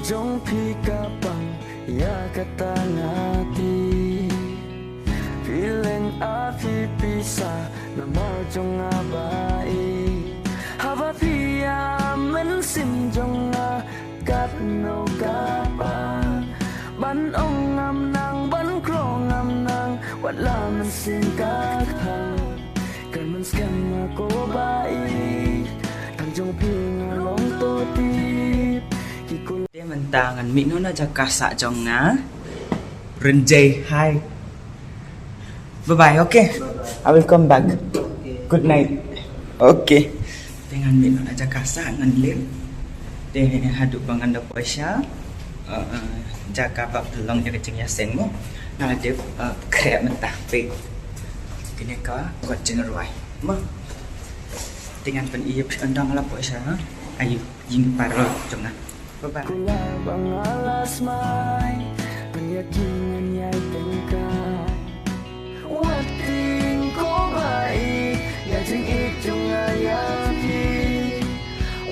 jong pikapang ya katangati feeling api pisah namar jong abai hava pia men sim jong kat no kapa ban ong ngam nang ban krong ngam nang wat la men sim kak thang kan men skam ko bai thang jong ping long to ti dia mentangan mino na jaka sa jong nga renjay hi bye bye okay I will come back good night okay dengan mino na jaka sa ngan lim de hadu bangan da poisha jaka bab long jaga jeng ya seng mo na de krep mentah pe kini ka kot jeng roi mo dengan pen iep andang la poisha ayu jing paro jong nga bye bang alas mai penyakingan yai tengkai wating ko bai ya jing itu ngayaki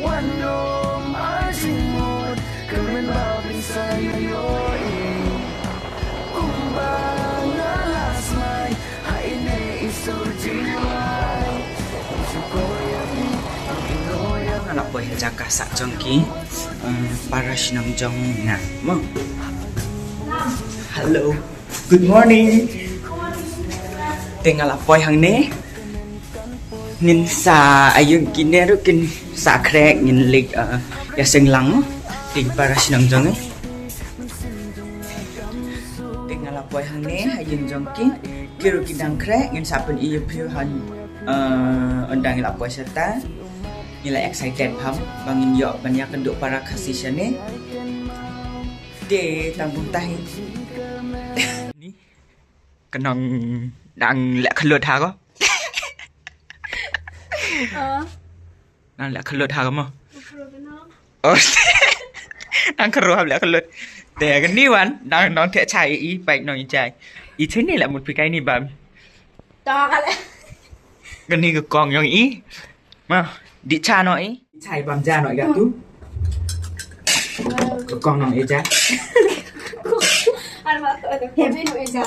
wanom ajimut kemen babin saya yoi kumbang alas mai haine isur jiwai sukoya bi inoya anak boy jaka sak jongki para sinang jong nga mo hello good morning tinggal apoy hang ne nin sa ayun kineru kin sa krek ngin lik ya seng lang ting para sinang jong tinggal apoy hang ne ayun jong ki kiru kidang krek ngin sapen ieu pyu han undang ila apoy serta nilai excited pam bangin yo banyak kenduk para kasih ni de tanggung tahi ni kenang đang lẹ khẩn lượt hà có đang lẹ khẩn lượt hà có mà đang khẩn lượt lẹ khẩn lượt để cái niu anh đang đón thẻ chạy ý bạch nói chạy ý thế này là một cái này bà to cái này cái con nhau ý mà đi cha nói chạy bám ra nói gạt tú con nói ý cha ăn mà thêm với nội giờ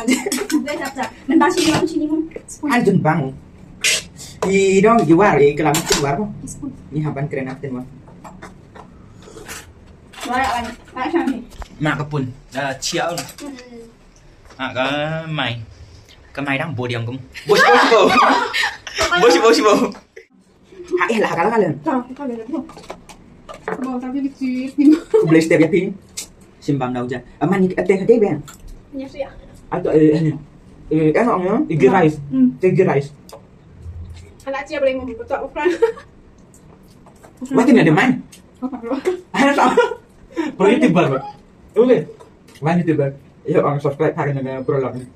đây chặt mình ba xin không ăn dần bang thì đó dù qua rồi cái làm chút quá không như học ban keren apa teman bạn sang thì mak kepun chiao cái mày đang bồ điểm cũng bồ bồ hãy là cái lần mau tapi dikit aku beli setiap yakin simbang daun aja aman ni teh teh ben ya sih atau kan orangnya tiga rice anak cia boleh ngomong betul ukuran mati ada main ada tak pergi tiba oke main tiba ya orang subscribe hari dengan prolog ni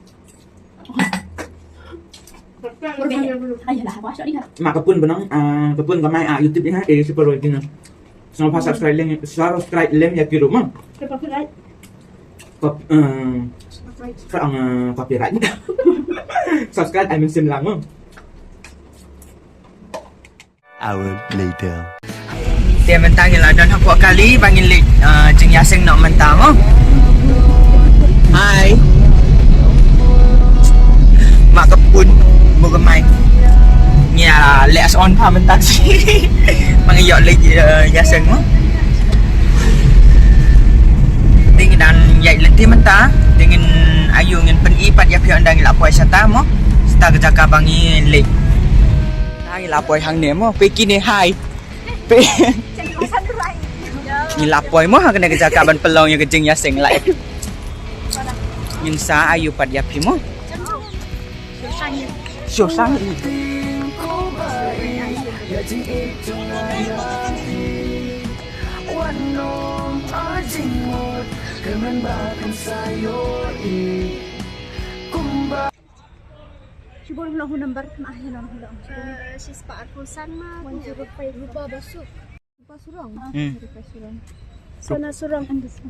mak kepun benang kepun kamai YouTube ni ha super lagi ni semua pas subscribe lem ya kira mah copyright subscribe I sim lang mah hour later. Dia mentang lah dan aku kali bangin lik jeng yaseng nak mentang oh. Hai. Mak kepun moga mai. Nya let's on pa mentang si. Mangiyok lik yaseng oh. Dengan dan yai lenti mentang dengan ayu ngin pen ipat ya phi andang la poi sata mo. Sta kerja bangi lik. Hai la poi hang ne mo pe kini hai. Pe ni lapoi mo ha kena kejaga ban pelong yang kejeng ya seng lai yin sa ayu pat ya pi mo susah Coba ulang number mahal ulang. She's part pulsan mah. Lupa basuk. Lupa surang. Lupa surang. Sana surang andes.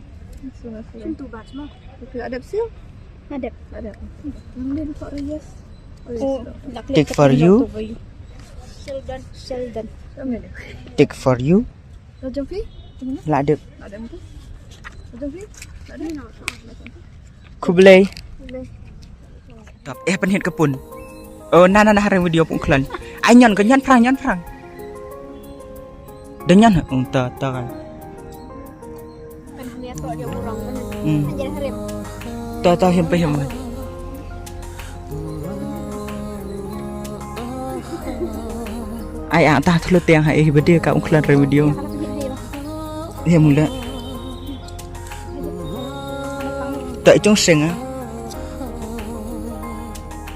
Sana surang. Tentu bas mah. Betul ada sih. Ada. Mungkin for yes. Take for you. Sheldon. Take for you. Rajamfi? Ladep. Ada tu. Ku boleh. Top penhit ke pun. Nana hari video pun kelan. Nyon ke nyon perang. Dengan tak kan. Tak hem. Ai ang tah thlu tiang hai video ka kelan hari video. Dia mula. Tak chung seng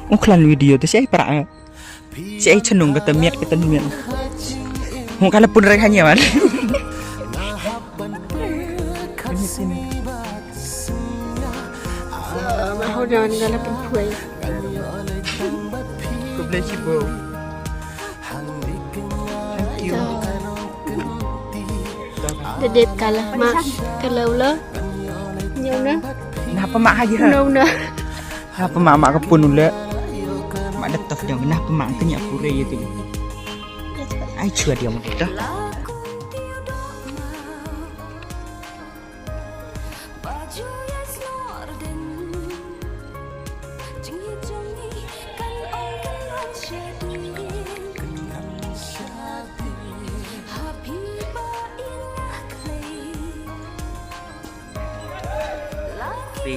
kelan video tu saya para saya cenung kata miat kalau pun hanya man Mahal jangan dalam perempuan. Ku boleh sibuk. Thank you. Dedek kalah mak kalau lah. Nyona. Kenapa mak aja? Nyona. Kenapa mak kepun ula? Mak datang dia kenapa mak tanya pura itu. Ai chua dia mudah.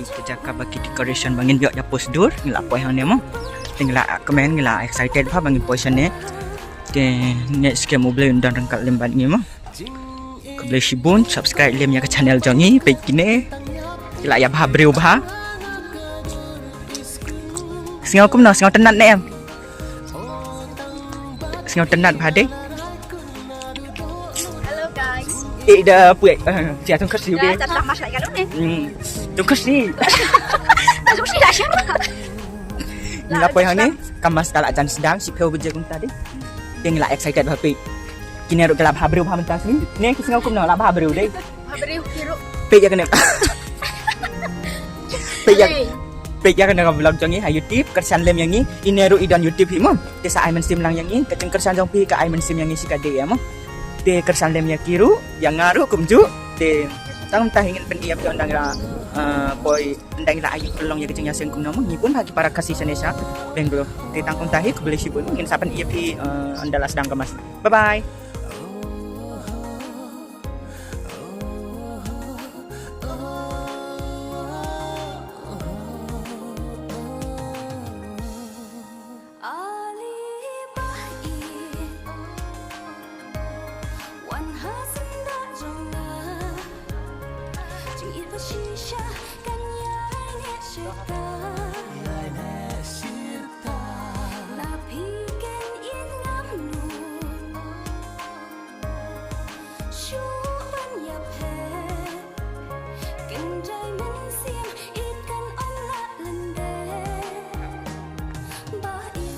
Kerja bagi decoration bangin biok ya post dur ngila poi hang ne mo tingla komen ngila excited pha bangin position ne ke next ke mobile undang rangkal lembat ngi mo ku boleh sibun subscribe lem ya ke channel jongi page kini ngila ya bah breu bah singau kum no singau tenat ne em singau tenat bah de Hello guys. dah puai dia tung khasiu de Dah mas lại kalau ni. tung khasi Dah mesti dah siapa? ngila poi hang ne kamas kala jan sedang si pheu beje kun tadi dia ngila excited bah pe kini ro kala bah breu bah mentang sini ne singau kum no la bah breu de Habis kira. pe ya kena pe ya kena vlog jongi ha YouTube kersan lem yang ni ineru idan YouTube hi mom te sa aiman sim lang yang ni keceng kersan jong pi ka aiman sim yang ni sikade ya mom te kersan lem ya kiru yang ngaru kumju te tang tah ingin pendiap ke undang ra boy undang ra ayu pelong ya keceng ya seng kum nomo ni pun bagi para kasih Indonesia bengro te tangkum tahi ku boleh sibun ingin sapan ia pi andala sedang kemas bye bye.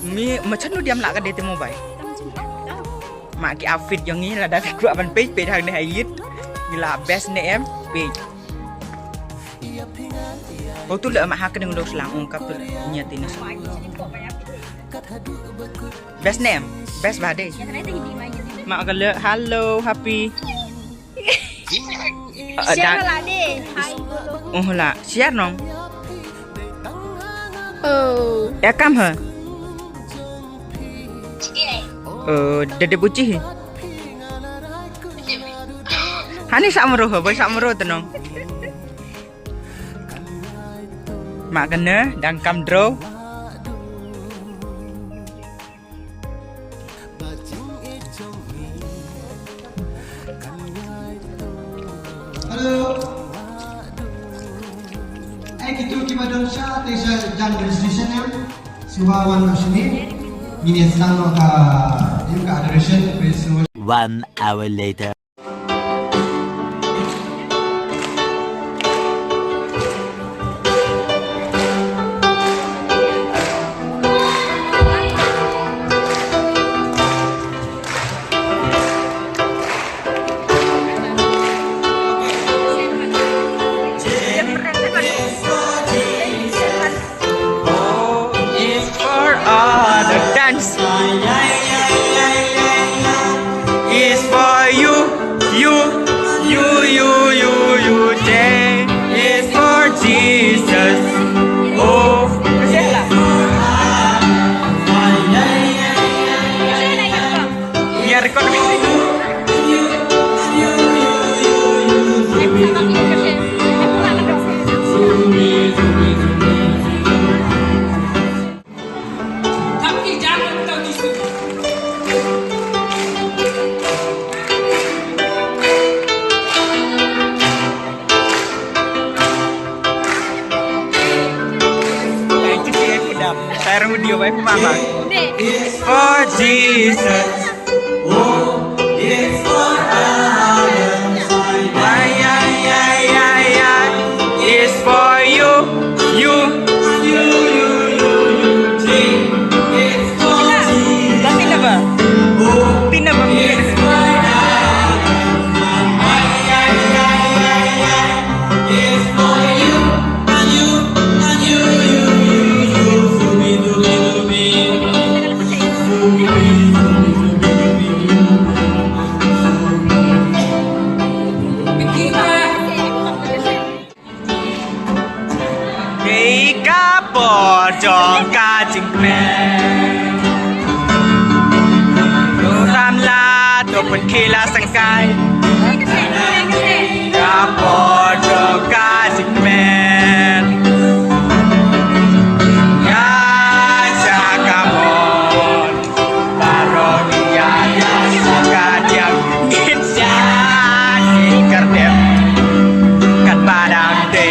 Mi macam lu diam lah ke dia mobile. Mak ki outfit yang ni lah dah aku akan page thang ni hayit. Gila best ni em page. Oh tu lah mak hak dengan lu selang ungkap tu nyatin ni. Best name, best bade. Mak kalau hello happy. Share lah deh. Hai. Oh lah, share nong. Oh. Ya kam ha. Dede buci. Hani sakmero boy sakmero tenong. Mak kena dan kam draw. Halo. Gitu kimadon siya tesa jang registration em. Siwawan sini. Ini sedang ka adoration festival. 1 hour later. Dance is for you. Jesus. Oh, kasi lah. Biar record music. Saya video baik mama. For Jesus. Oh, it's for others. It's for you. You. It's for Jesus. Tapi apa? Tina ba? It's for you. Cho ca trình mẹ đồ tham la đồ bật khi la sang cai ca bò cho ca trình mẹ ya cha ca bò parodia ya ca diang in sa kar dem kan padang de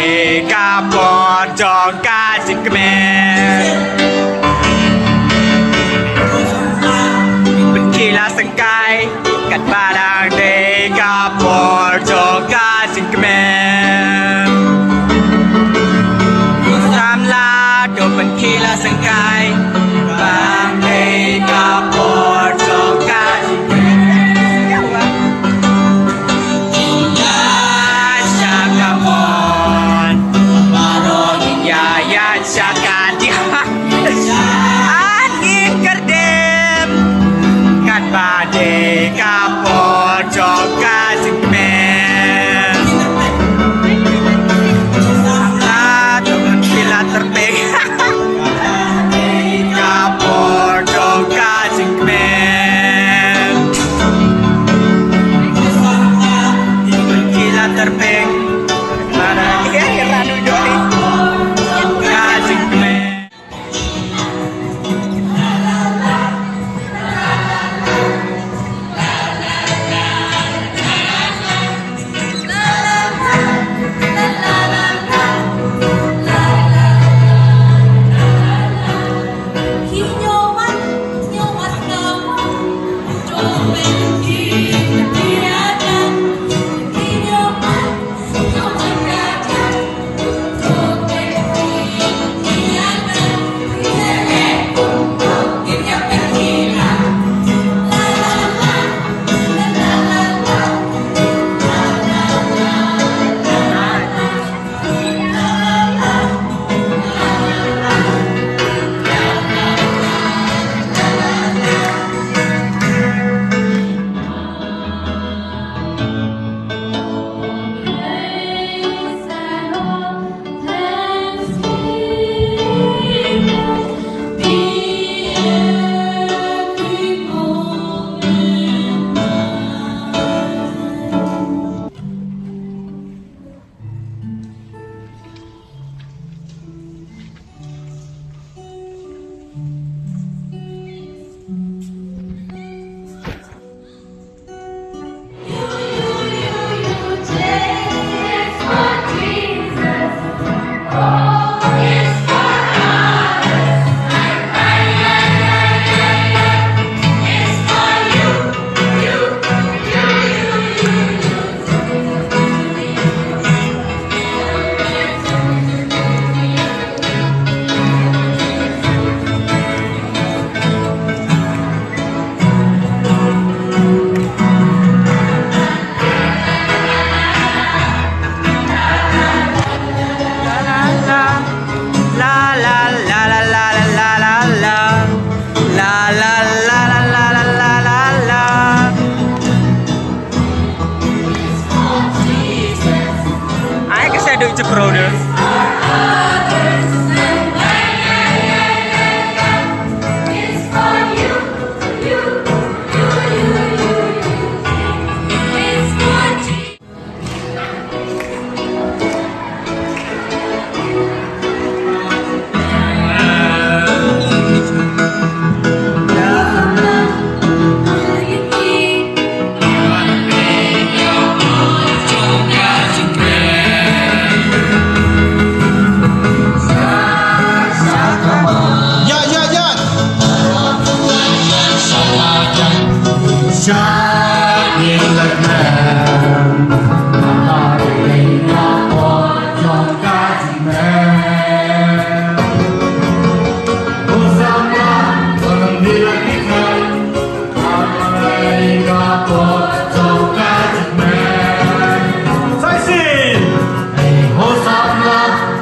ca bò cho ca trình mẹ sengkai kat padang de kapor joka singkemen samla do penkila sengkai bang de kapor joka singkemen ya shakamon baron ya shakan di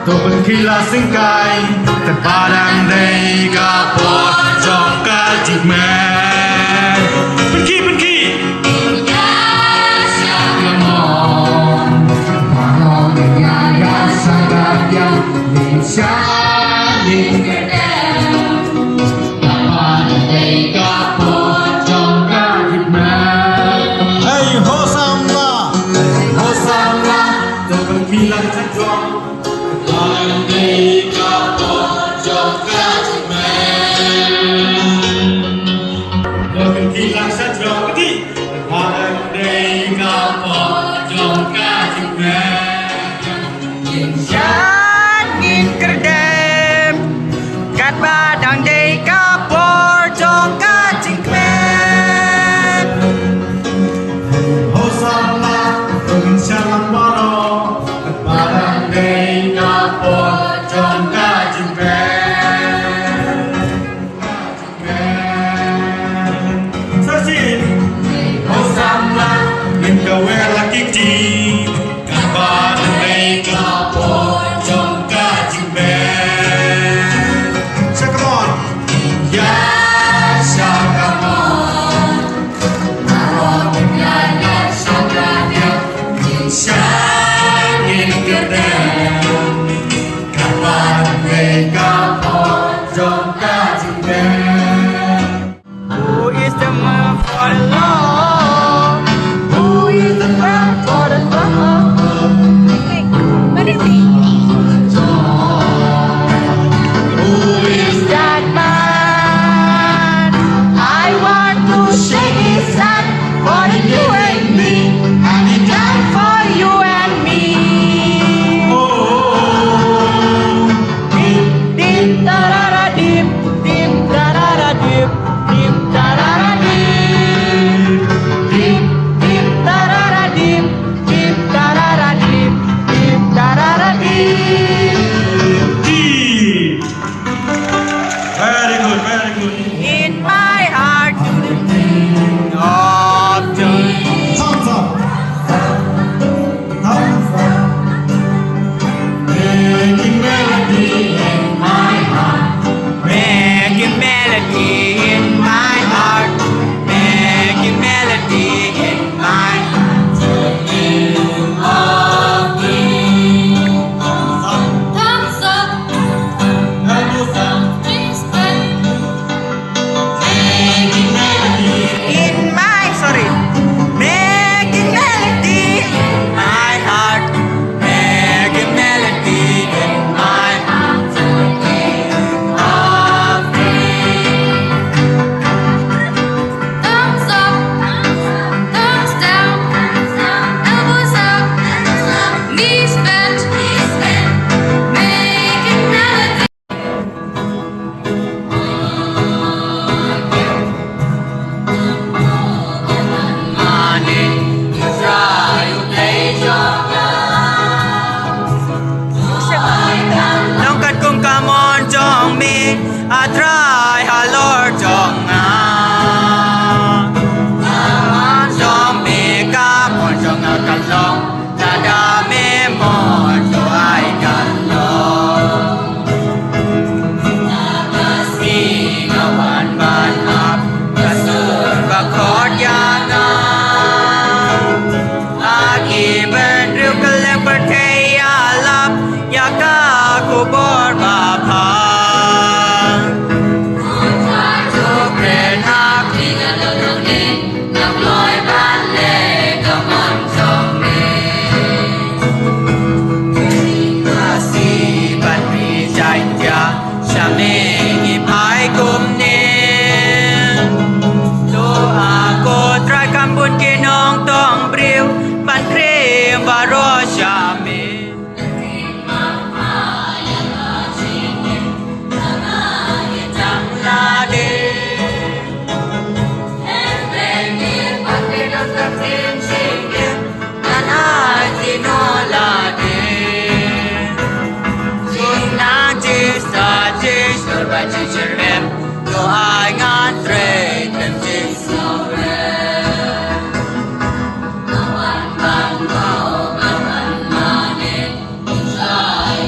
tôi vẫn khi là sinh cay thật ba đang đây cả một trong cả chị mẹ bên khi hey Hosanna tôi vẫn khi là thanh tròn Hãy subscribe cho kênh Ghiền Mì Gõ để không bỏ lỡ Who is the man for the love? Who is the man for the love? Who is that man? I want to shake his hand for you and me, and he died for you and me. Dip, dip, da-da-da, dip, dip, da-da-da, dip, dip, da-da-da, dip, dip, dip, da-da-da, dip, dip, da-da-da, dip, dip, da-da-da, dip. Very good, very good. In my heart, to the king of joy. Thumbs up. Thumbs up. Making melody in my heart. Making melody in my heart. Making melody in my heart. To the king of kings. Thumbs up, Thumbs up. please stand. Making melody in my sorry. Making melody in my heart. Making melody in my heart. To the king of kings. Thumbs up, thumbs down, elbows up, knees bent, making melody. Long cắt cùng ca mòn trong mi a try ha lord trong a trong mi ca mòn trong a cắt long ta da me mòn cho ai cắt long si nga wan ban ap ka sur ba khot ya na aki ben riu ka leng per thei a lap ya ka ku bor ba pha to kren ha ki ga lo lo ni na loi ban le ka mon trong me ka si ban ri jai ya sha me ngi pai kum ne do a ko trai kam bun ki nong tong briu ban krem ba ro sha me la de ai ngàn tre tem chi sao re no one man go man man ne sai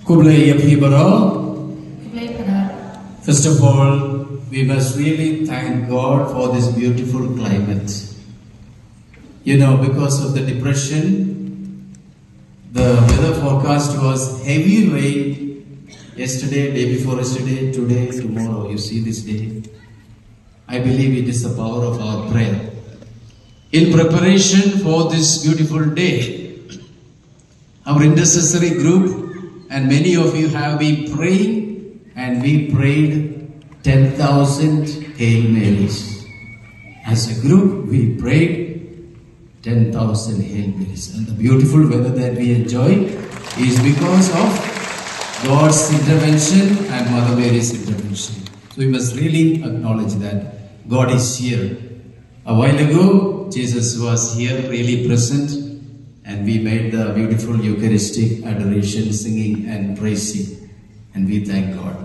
Kublai Yapibaro. First of all, we must really thank God for this beautiful climate. You know, because of the depression, the weather forecast was heavy rain yesterday, day before yesterday, today, tomorrow. You see this day. I believe it is the power of our prayer. In preparation for this beautiful day, our intercessory group and many of you have been praying, and we prayed 10,000 Hail Marys. As a group, we prayed 10,000 Hail Marys. And the beautiful weather that we enjoy is because of God's intervention and Mother Mary's intervention. So we must really acknowledge that God is here. A while ago, Jesus was here, really present, and we made the beautiful Eucharistic adoration, singing and praising, and we thank God.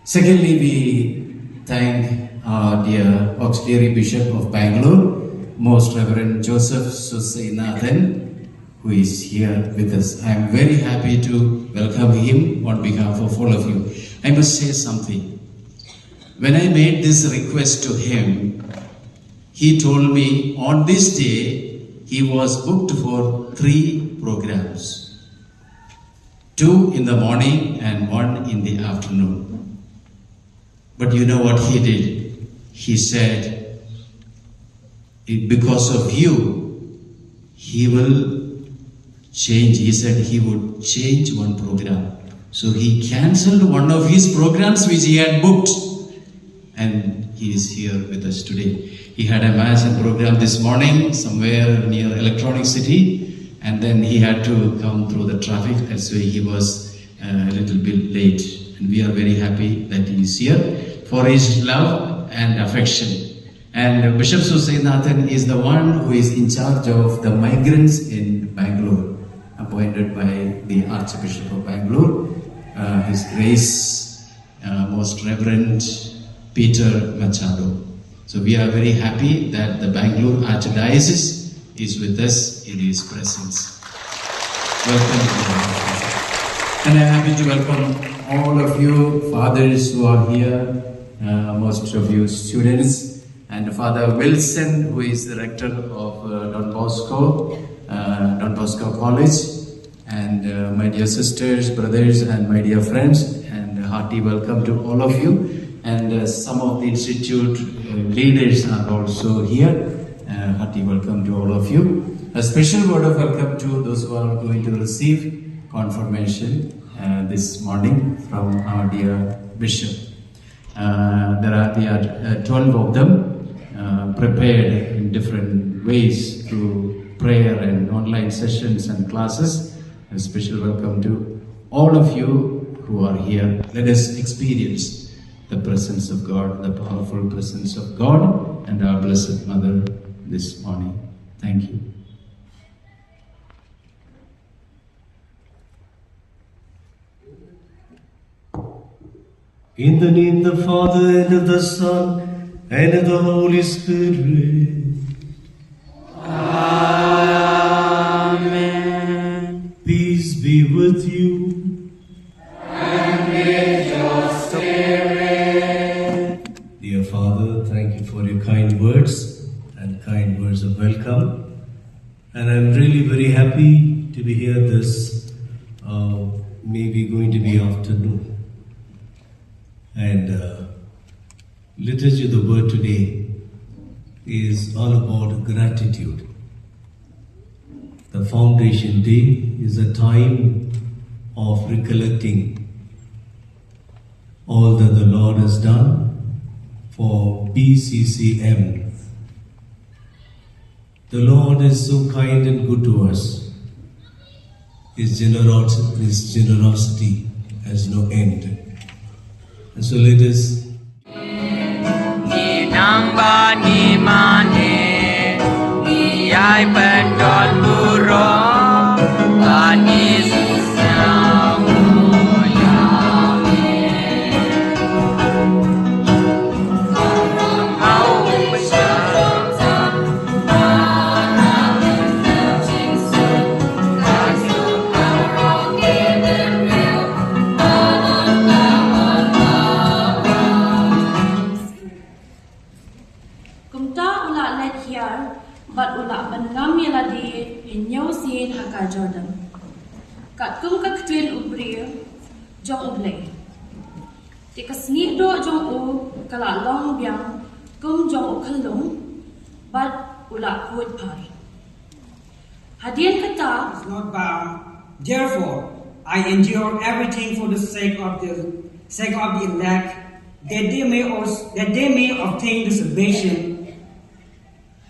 Secondly, we thank our dear Auxiliary Bishop of Bangalore, Most Reverend Joseph Susainathan, who is here with us. I am very happy to welcome him on behalf of all of you. I must say something. When I made this request to him, he told me on this day he was booked for 3 programs. 2 in the morning and 1 in the afternoon. But you know what he did? He said, because of you, he will change. He said he would change 1 program. So he cancelled one of his programs which he had booked. And he is here with us today. He had a mass and program this morning somewhere near Electronic City, and then he had to come through the traffic. That's why he was a little bit late. And we are very happy that he is here for his love and affection. And Bishop Susainathan is the one who is in charge of the migrants in Bangalore, appointed by the Archbishop of Bangalore, His Grace, Most Reverend Peter Machado. So we are very happy that the Bangalore Archdiocese is with us in his presence. Welcome. And I'm happy to welcome all of you fathers who are here, most of you students, and Father Wilson, who is the rector of Don Bosco College, and my dear sisters, brothers, and my dear friends, and hearty welcome to all of you. And some of the institute leaders are also here. Hearty welcome to all of you. A special word of welcome to those who are going to receive confirmation this morning from our dear Bishop. There are 12 of them prepared in different ways through prayer and online sessions and classes. A special welcome to all of you who are here. Let us experience the presence of God, the powerful presence of God and our Blessed Mother this morning. Thank you. In the name of the Father, and of the Son, and of the Holy Spirit. Amen. Peace be with you. Dear Father, thank you for your kind words and kind words of welcome. And I'm really very happy to be here this maybe going to be afternoon. And liturgy of the word today is all about gratitude. The foundation day is a time of recollecting all that the Lord has done for BCCM. The Lord is so kind and good to us. His generosity has no end. And so let us kum ka twin ubri jong ublay. Ti kasni do jong u kala long biang kum jong u kalung bad ula kuat par. Hadian kata is not bound. Therefore, I endure everything for the sake of the elect, that they may obtain the salvation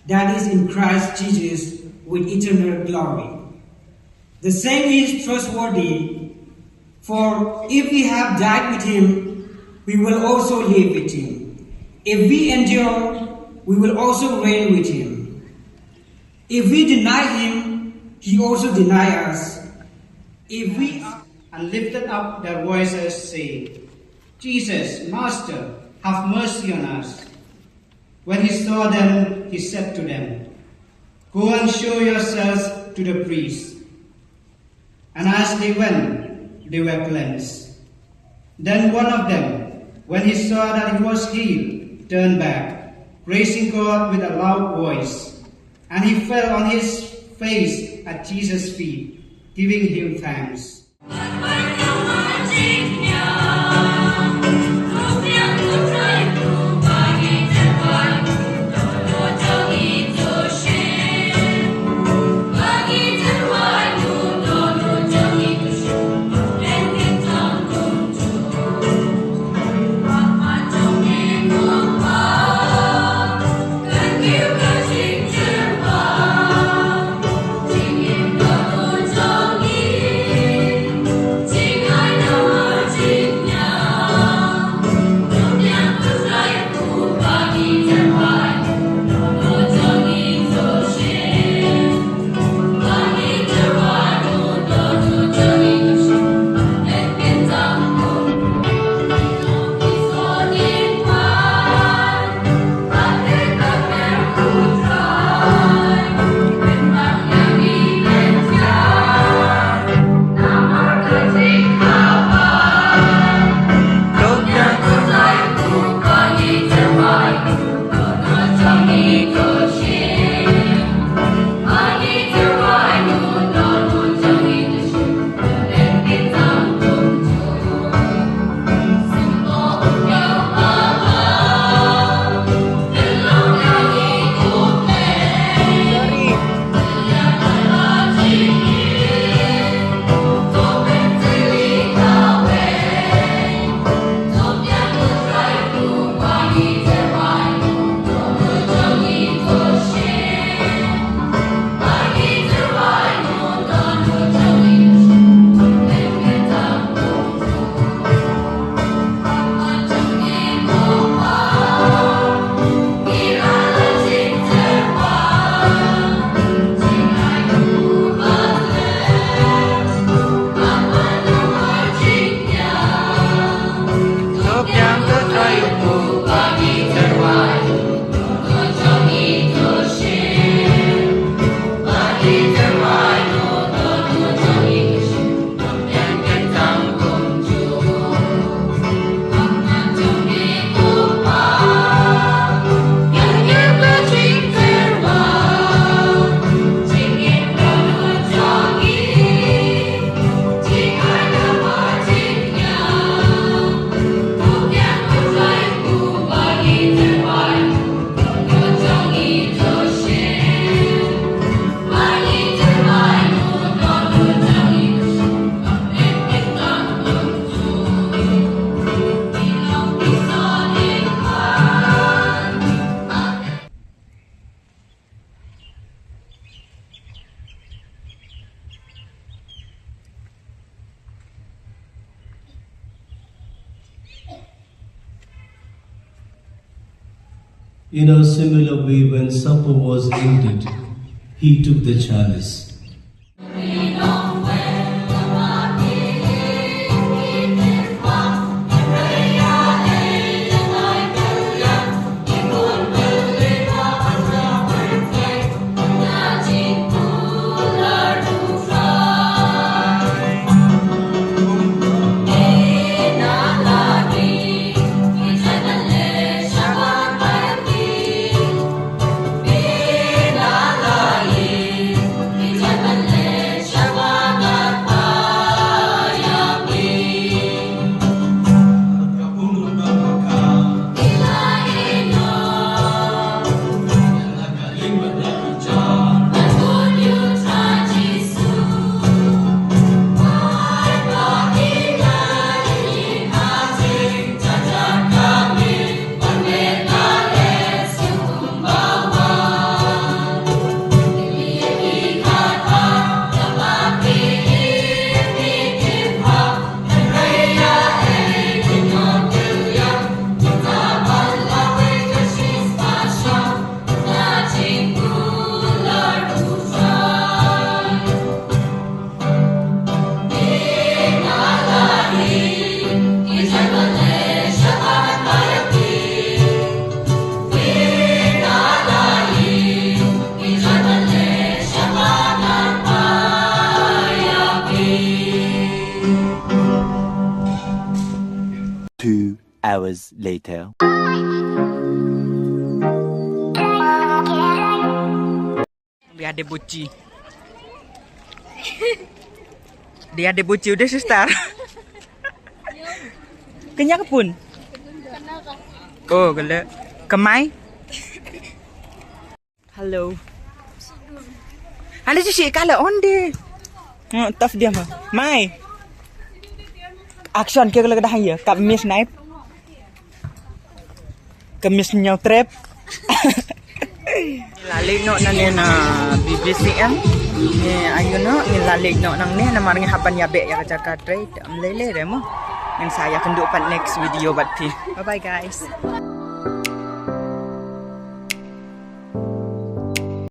that is in Christ Jesus with eternal glory. The same is trustworthy, for if we have died with him, we will also live with him. If we endure, we will also reign with him. If we deny him, he also deny us. If we are And lifted up their voices, saying, Jesus, Master, have mercy on us. When he saw them, he said to them, Go and show yourselves to the priests. And as they went, they were cleansed. Then one of them, when he saw that he was healed, turned back, praising God with a loud voice. And he fell on his face at Jesus' feet, giving him thanks. In a similar way, when supper was ended, he took the chalice. 2 hours later. Dia ada buci. Dia ada buci udah sister. Kenyang pun. Oh, gila. Kemai. Halo. Halo si kala onde. Tough dia mah. Mai. Action kira kalau dah ya. Kamis naik. Kamis nyau trap. Lalik no na BBCM. Ni ayo no ni lalik no nang ni namar ngi hapan yabe ya kaca trade. Am lele remo. Yang saya akan next video bat pi. Bye bye guys.